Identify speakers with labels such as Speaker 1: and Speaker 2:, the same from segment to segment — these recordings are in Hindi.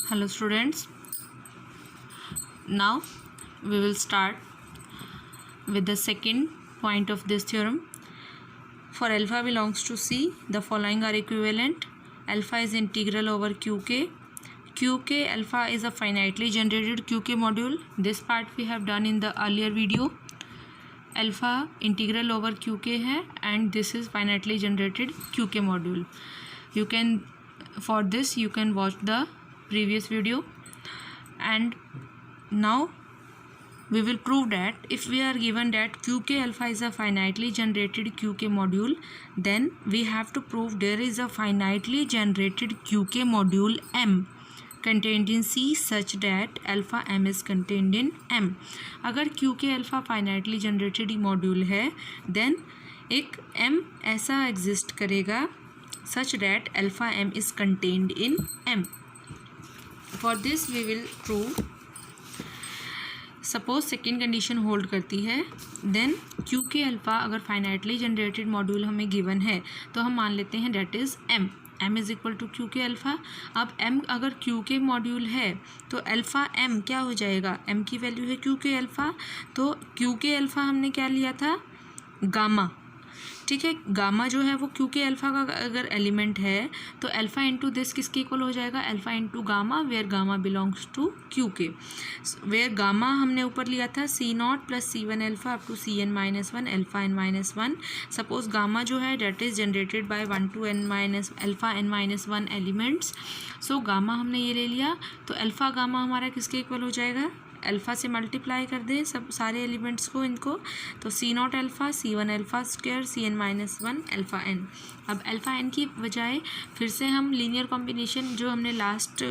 Speaker 1: Hello students, now we will start with the second point of this theorem. For alpha belongs to C, the following are equivalent. Alpha is integral over QK. QK alpha is a finitely generated QK module. This part we have done in the earlier video. Alpha integral over QK है and this is finitely generated QK module. You can, for this you can watch the previous video. And now we will prove that if we are given that QK alpha is a finitely generated QK module, then we have to prove there is a finitely generated QK module M contained in C such that alpha M is contained in M. अगर QK alpha finitely generated module है, then एक M ऐसा exist करेगा such that alpha M is contained in M. For this we will prove. Suppose second condition hold करती है, देन QK अल्फ़ा अगर फाइनाइटली जनरेटेड मॉड्यूल हमें गिवन है तो हम मान लेते हैं that is M is equal to QK alpha. अब M अगर QK मॉड्यूल है तो अल्फ़ा M क्या हो जाएगा, M की वैल्यू है QK अल्फ़ा, तो QK अल्फ़ा हमने क्या लिया था, गामा. ठीक है, गामा जो है वो QK अल्फ़ा का अगर एलिमेंट है तो अल्फ़ा इंटू दिस किसके इक्वल हो जाएगा, alpha into gamma, where gamma belongs to QK. Where gamma हमने ऊपर लिया था C0 plus C1 alpha up to Cn-1 alpha n-1. Suppose gamma जो है that is generated by 1 to n minus alpha n-1 elements. So gamma हमने ये ले लिया तो अल्फ़ा गामा हमारा किसके इक्वल हो जाएगा, अल्फ़ा से मल्टीप्लाई कर दें सब सारे एलिमेंट्स को इनको, तो C0 alpha C1 alpha square Cn-1 alpha n. अब अल्फ़ा n की बजाय फिर से हम लीनियर कॉम्बिनेशन जो हमने लास्ट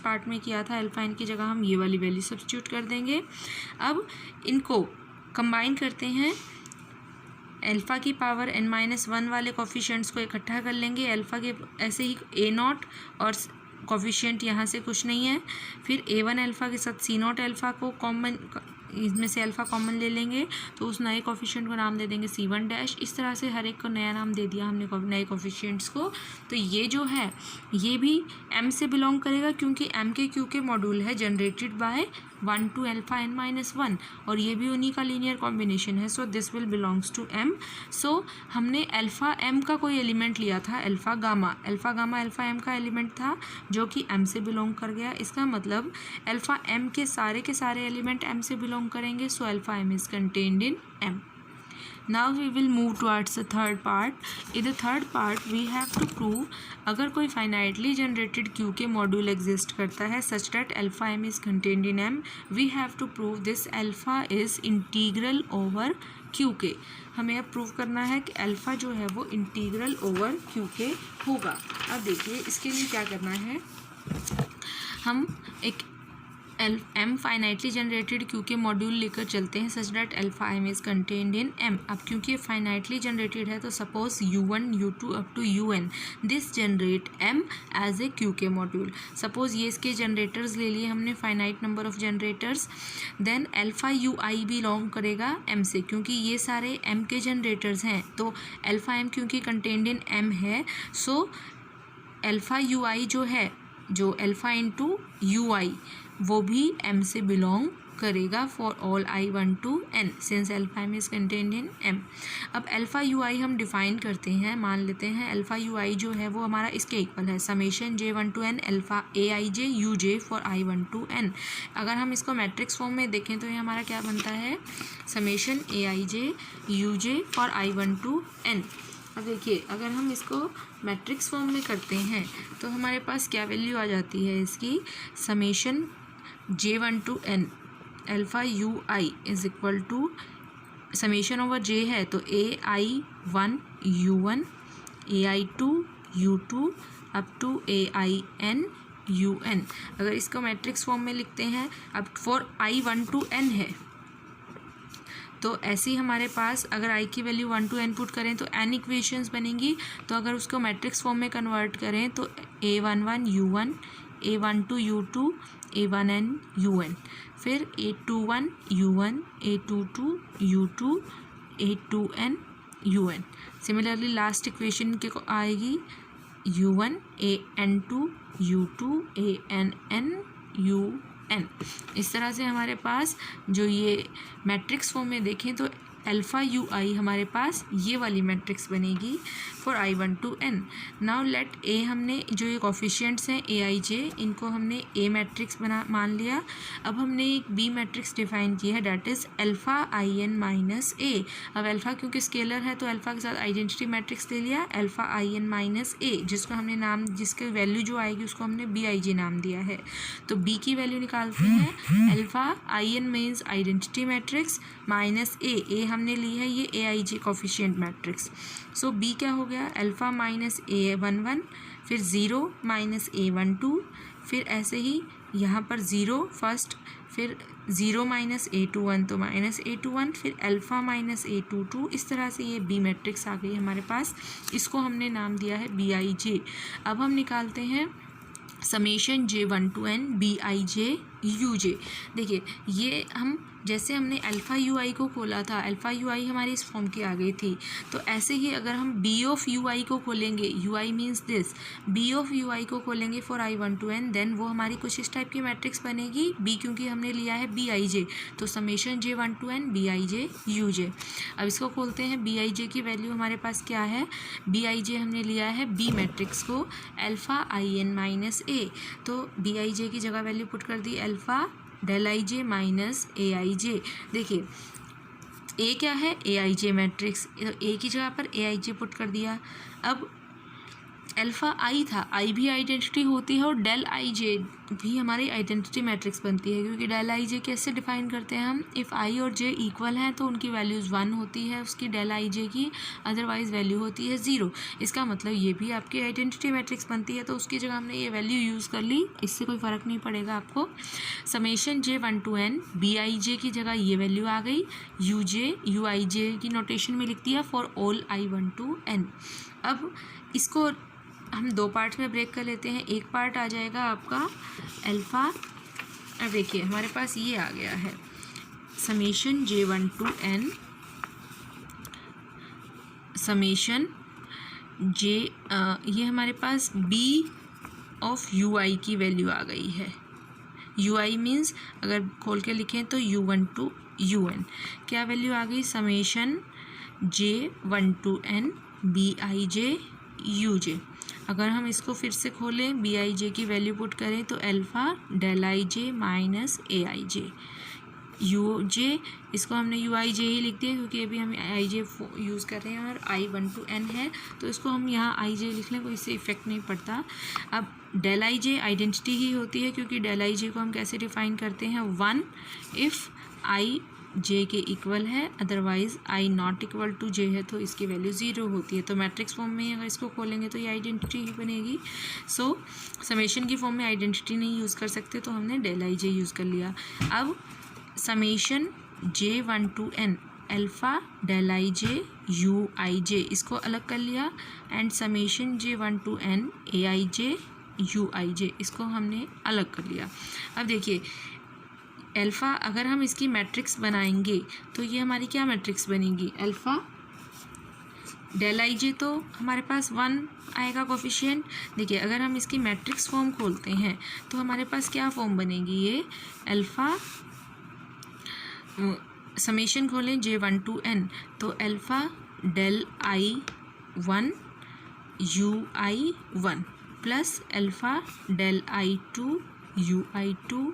Speaker 1: पार्ट में किया था, अल्फ़ा n की जगह हम ये वाली वैल्यू सब्स्टिट्यूट कर देंगे. अब इनको कंबाइन करते हैं, अल्फ़ा की पावर n-1 वाले कोफिशिएंट्स को इकट्ठा कर लेंगे, अल्फ़ा के ऐसे ही A0 और कोफिशिएंट यहाँ से कुछ नहीं है, फिर A1 अल्फ़ा के साथ C0 अल्फ़ा को कॉमन, इसमें से अल्फ़ा कॉमन ले लेंगे तो उस नए कोफिशिएंट को नाम दे देंगे C1 डैश. इस तरह से हर एक को नया नाम दे दिया हमने नए कोफिशिएंट्स को. तो ये जो है ये भी M से बिलोंग करेगा क्योंकि M के QK मॉड्यूल है generated by 1 to alpha n-1 और ये भी उन्हीं का लीनियर कॉम्बिनेशन है. So this will belongs to M. So हमने अल्फ़ा M का कोई एलिमेंट लिया था, अल्फ़ा गामा अल्फ़ा M का एलिमेंट था जो कि M से बिलोंग कर गया. इसका मतलब अल्फ़ा M के सारे एलिमेंट M से बिलोंग करेंगे. सो alpha M is contained in M. Now we will move towards the third part. In the third part we have to prove अगर कोई finitely generated QK module exist करता है such that alpha M is contained in M, we have to prove this alpha is integral over QK. हमें अब प्रूव करना है कि अल्फ़ा जो है वो इंटीग्रल ओवर QK होगा. अब देखिए इसके लिए क्या करना है, हम एक M finitely generated QK module लेकर चलते हैं such that alpha M is contained in M. अब क्योंकि ये फाइनाइटली जनरेटेड है तो suppose U1 U2 up to UN this generate M as a QK module. Suppose ये इसके जनरेटर्स ले लिए हमने, finite number of generators. Then alpha UI belong करेगा M से क्योंकि ये सारे M के जनरेटर्स हैं, तो अल्फ़ा M क्योंकि कंटेन्ड इन M है, सो अल्फ़ा UI जो है, जो अल्फ़ा इंटू UI वो भी M से बिलोंग करेगा for all I1 to N since alpha M is contained in M. अब अल्फ़ा UI हम डिफ़ाइन करते हैं, मान लेते हैं अल्फ़ा UI जो है वो हमारा इसके इक्वल है summation J1 to N alpha AIJ UJ for I1 to N. अगर हम इसको मैट्रिक्स फॉर्म में देखें तो ये हमारा क्या बनता है, summation AIJ UJ for I1 to N. अब देखिए अगर हम इसको मैट्रिक्स फॉर्म में करते हैं तो हमारे पास क्या वैल्यू आ जाती है इसकी, summation J1 to N alpha UI is equal to summation over J है तो AI1 U1 AI2 U2 up to AIN UN. अगर इसको मैट्रिक्स फॉर्म में लिखते हैं, अब फॉर I1 to N है तो ऐसे ही हमारे पास अगर I की वैल्यू 1 to N पुट करें तो N इक्वेशंस बनेंगी. तो अगर उसको मैट्रिक्स फॉर्म में कन्वर्ट करें तो A11 U1 A12 U2 A1n UN, फिर A21 U1 A22 U2 A2n UN. Similarly last equation के आएगी U1 AN2 U2 ANN UN। इस तरह से हमारे पास जो ये मैट्रिक्स फॉर्म में देखें तो अल्फ़ा यू आई हमारे पास ये वाली मैट्रिक्स बनेगी for I1 to N। Now let A, हमने जो ये कोफिशिएंट्स हैं AIJ, इनको हमने ए मैट्रिक्स मान लिया। अब हमने एक बी मैट्रिक्स डिफाइन की है, that is alpha IN minus A. अब अल्फ़ा क्योंकि स्केलर है तो अल्फ़ा के साथ आइडेंटिटी मैट्रिक्स ले लिया, अल्फ़ा IN माइनस ए, जिसको हमने नाम, जिसके वैल्यू जो आएगी उसको हमने BIJ नाम दिया है। तो बी की वैल्यू निकालते हैं, alpha IN means identity matrix minus A हमने ली है ये AIJ coefficient matrix. So B क्या हो गया, अल्फ़ा माइनस A11, फिर 0 माइनस A12, फिर ऐसे ही यहाँ पर 0 फर्स्ट, फिर 0 माइनस A21 तो माइनस A21, फिर अल्फ़ा माइनस A22। इस तरह से ये बी मैट्रिक्स आ गई हमारे पास, इसको हमने नाम दिया है BIJ। अब हम निकालते हैं summation J1 to N BIJ UJ। देखिए ये हम जैसे हमने अल्फ़ा यू आई को खोला था, अल्फ़ा यू आई हमारी इस फॉर्म की आ गई थी, तो ऐसे ही अगर हम बी ऑफ यू आई को खोलेंगे, U I means this, B of U I को खोलेंगे for I1 to N, then वो हमारी कुछ इस टाइप की मैट्रिक्स बनेगी, बी क्योंकि हमने लिया है BIJ, तो summation J1 to N BIJ UJ। अब इसको खोलते हैं, BIJ की वैल्यू हमारे पास क्या है, BIJ हमने लिया है बी मैट्रिक्स को अल्फ़ा IN माइनस ए, तो BIJ की जगह वैल्यू पुट कर दी alpha del IJ minus AIJ। देखिए ए क्या है, AIJ मैट्रिक्स, ए की जगह पर AIJ पुट कर दिया। अब अल्फ़ा आई था, आई भी आइडेंटिटी होती है और डेल IJ भी हमारी आइडेंटिटी मैट्रिक्स बनती है, क्योंकि डेल IJ कैसे डिफाइन करते हैं हम, इफ़ आई और जे इक्वल हैं तो उनकी वैल्यूज़ 1 होती है उसकी डेल IJ की, अदरवाइज़ वैल्यू होती है 0। इसका मतलब ये भी आपकी आइडेंटिटी मैट्रिक्स बनती है, तो उसकी जगह हमने ये वैल्यू यूज़ कर ली, इससे कोई फ़र्क नहीं पड़ेगा आपको। Summation J1 to N BIJ की जगह ये वैल्यू आ गई, UJ UIJ की नोटेशन में लिख दिया for all I1 to N। अब इसको हम दो पार्ट्स में ब्रेक कर लेते हैं, एक पार्ट आ जाएगा आपका अल्फ़ा, अब देखिए हमारे पास ये आ गया है summation J1 to N summation J, ये हमारे पास B ऑफ UI की वैल्यू आ गई है, UI मीन्स अगर खोल के लिखें तो U1 to UN, क्या वैल्यू आ गई, summation J1 to N BIJ UJ। अगर हम इसको फिर से खोलें, BIJ की वैल्यू पुट करें तो alpha del IJ minus AIJ UJ, इसको हमने UIJ ही लिख दिया क्योंकि अभी हम IJ यूज़ कर रहे हैं और I1 to N है, तो इसको हम यहाँ IJ लिख लें, कोई इससे इफेक्ट नहीं पड़ता। अब डेल IJ आइडेंटिटी ही होती है, क्योंकि डेल IJ को हम कैसे डिफाइन करते हैं, 1 इफ़ I J के इक्वल है, otherwise I not equal to J है तो इसकी वैल्यू 0 होती है। तो मैट्रिक्स फॉर्म में अगर इसको खोलेंगे तो ये आइडेंटिटी ही बनेगी। सो समेशन की फॉर्म में आइडेंटिटी नहीं यूज़ कर सकते, तो हमने डेल IJ यूज़ कर लिया। अब summation J1 to N alpha del IJ UIJ, इसको अलग कर लिया, and summation J1 to N AIJ UIJ, इसको हमने अलग कर लिया। अब देखिए अल्फ़ा अगर हम इसकी मैट्रिक्स बनाएंगे तो ये हमारी क्या मैट्रिक्स बनेगी, अल्फ़ा डेल IJ तो हमारे पास 1 आएगा कोफिशिएंट। देखिए अगर हम इसकी मैट्रिक्स फॉर्म खोलते हैं तो हमारे पास क्या फॉर्म बनेगी, ये अल्फ़ा समेशन खोलें J1 to N तो alpha del I1 UI1 plus alpha del I2 UI2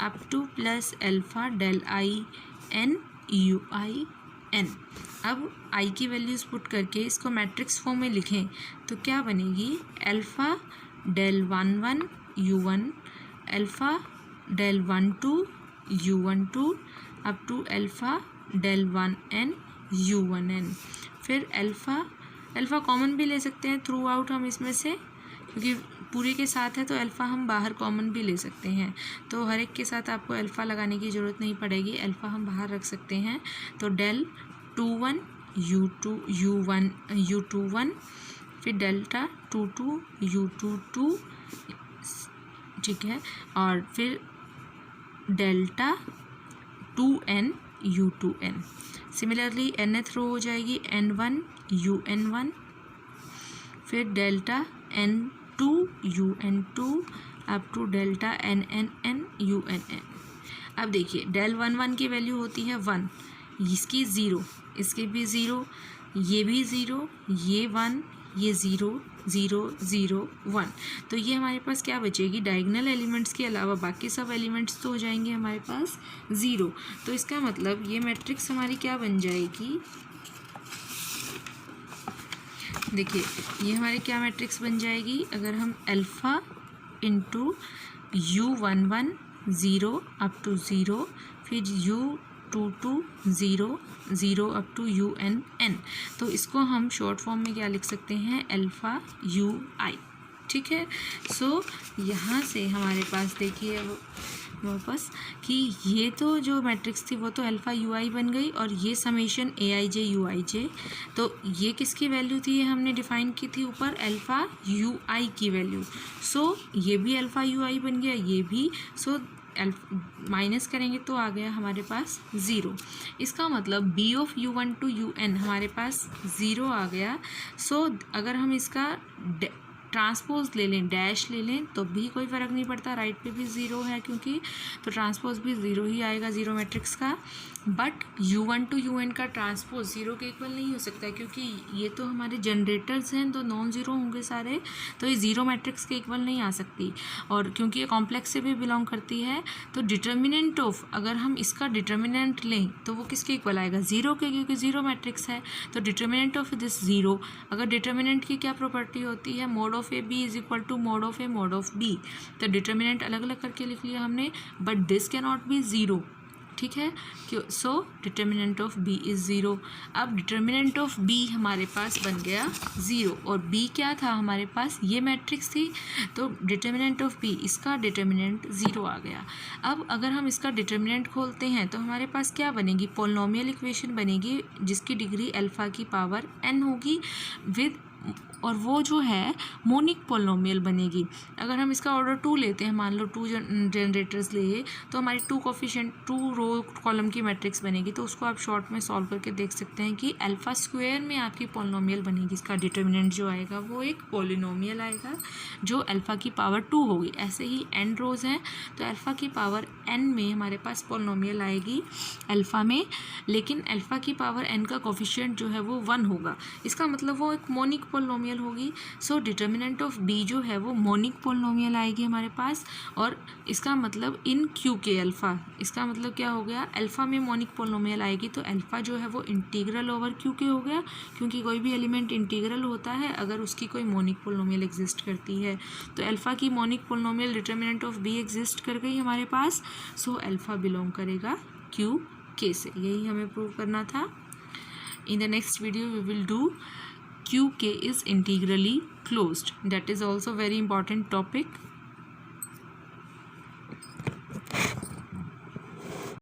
Speaker 1: up to plus alpha del IN UIN। अब I की वैल्यूज़ पुट करके इसको मैट्रिक्स फॉर्म में लिखें तो क्या बनेगी, alpha del 11 U1 alpha del 12 U12 up to alpha del 1N U1N। फिर अल्फ़ा कॉमन भी ले सकते हैं थ्रू आउट हम इसमें से, क्योंकि पूरे के साथ है तो अल्फ़ा हम बाहर कॉमन भी ले सकते हैं, तो हर एक के साथ आपको अल्फ़ा लगाने की ज़रूरत नहीं पड़ेगी, अल्फ़ा हम बाहर रख सकते हैं। तो डेल 21 U21 फिर डेल्टा 22 U22, ठीक है, और फिर delta 2N U2N। Similarly nth रो हो जाएगी N1 UN1, फिर delta UN2 UN2 up to delta NNN UNN। अब देखिए डेल 1 की वैल्यू होती है 1, इसकी 0, इसके भी 0, ये भी 0, ये 1, ये 0 0 0 1। तो ये हमारे पास क्या बचेगी, डायगोनल एलिमेंट्स के अलावा बाकी सब एलिमेंट्स तो हो जाएंगे हमारे पास 0। तो इसका मतलब ये मैट्रिक्स हमारी क्या बन जाएगी, देखिए ये हमारी क्या मैट्रिक्स बन जाएगी, अगर हम alpha into U11 0 up to 0, फिर U22 0 0 अप टू UNN। तो इसको हम शॉर्ट फॉर्म में क्या लिख सकते हैं, अल्फ़ा UI। ठीक है। सो यहाँ से हमारे पास देखिए वापस कि ये तो जो मैट्रिक्स थी वो तो अल्फ़ा UI बन गई, और ये समेशन AIJ UIJ, तो ये किसकी वैल्यू थी, ये हमने डिफाइन की थी ऊपर अल्फ़ा UI की वैल्यू। सो ये भी अल्फ़ा UI बन गया, ये भी। सो माइनस करेंगे तो आ गया हमारे पास 0। इसका मतलब B of U1 to UN हमारे पास 0 आ गया। सो अगर हम इसका ट्रांसपोज ले लें, डैश ले लें, तो भी कोई फ़र्क नहीं पड़ता, राइट पे भी 0 है क्योंकि, तो ट्रांसपोज भी 0 ही आएगा 0 मैट्रिक्स का। बट U1 टू UN का ट्रांसपोज 0 के इक्वल नहीं हो सकता, क्योंकि ये तो हमारे जनरेटर्स हैं तो नॉन ज़ीरो होंगे सारे, तो ये 0 मैट्रिक्स के इक्वल नहीं आ सकती। और क्योंकि ये कॉम्प्लेक्स से भी बिलोंग करती है, तो डिटर्मिनेंट ऑफ, अगर हम इसका डिटर्मिनेंट लें तो वो किसके इक्वल आएगा, 0 के, क्योंकि 0 मैट्रिक्स है। तो डिटर्मिनेंट ऑफ दिस 0, अगर डिटर्मिनेंट की क्या प्रॉपर्टी होती है, mod of A B is equal to mod of A mod of B. तो डिटर्मिनेंट अलग अलग करके लिख लिया हमने, but this can not be 0। ठीक है, क्यों, so determinant of b is 0। अब डिटर्मिनेंट ऑफ b हमारे पास बन गया 0, और b क्या था हमारे पास, ये मैट्रिक्स थी, तो डिटर्मिनेंट ऑफ b, इसका डिटर्मिनेंट 0 आ गया। अब अगर हम इसका डिटर्मिनेंट खोलते हैं तो हमारे पास क्या बनेगी, पॉलिनोमियल इक्वेशन बनेगी जिसकी डिग्री अल्फ़ा की पावर n होगी विद, और वो जो है मोनिक पॉलिनोमियल बनेगी। अगर हम इसका ऑर्डर 2 लेते हैं, मान लो 2 जनरेटर्स लिए, तो हमारी 2 कोफिशिएंट 2 रो कॉलम की मैट्रिक्स बनेगी। तो उसको आप शॉर्ट में सॉल्व करके देख सकते हैं कि अल्फ़ा स्क्वायर में आपकी पॉलिनोमियल बनेगी, इसका डिटर्मिनेंट जो आएगा वो एक पॉलिनोमियल आएगा जो अल्फ़ा की पावर 2 होगी। ऐसे ही n रोज़ हैं, तो अल्फ़ा की पावर n में हमारे पास पॉलिनोमियल आएगी अल्फ़ा में, लेकिन अल्फ़ा की पावर n का कोफिशिएंट जो है वो 1 होगा। इसका मतलब वो एक मोनिक पॉलिनोमियल होगी। सो डिटर्मिनेंट ऑफ b जो है वो मोनिक पॉलिनोमियल आएगी हमारे पास, और इसका मतलब इन क्यू के अल्फ़ा, इसका मतलब क्या हो गया, अल्फ़ा में मोनिक पॉलिनोमियल आएगी तो अल्फ़ा जो है वो इंटीग्रल ओवर क्यू के हो गया, क्योंकि कोई भी एलिमेंट इंटीग्रल होता है अगर उसकी कोई मोनिक पॉलिनोमियल एग्जिस्ट करती है। तो अल्फ़ा की monic polynomial determinant of b exist कर गई हमारे पास। सो अल्फ़ा बिलोंग करेगा क्यू के से, यही हमें प्रूव करना था। In the next video we will do QK is integrally closed. That is also very important topic.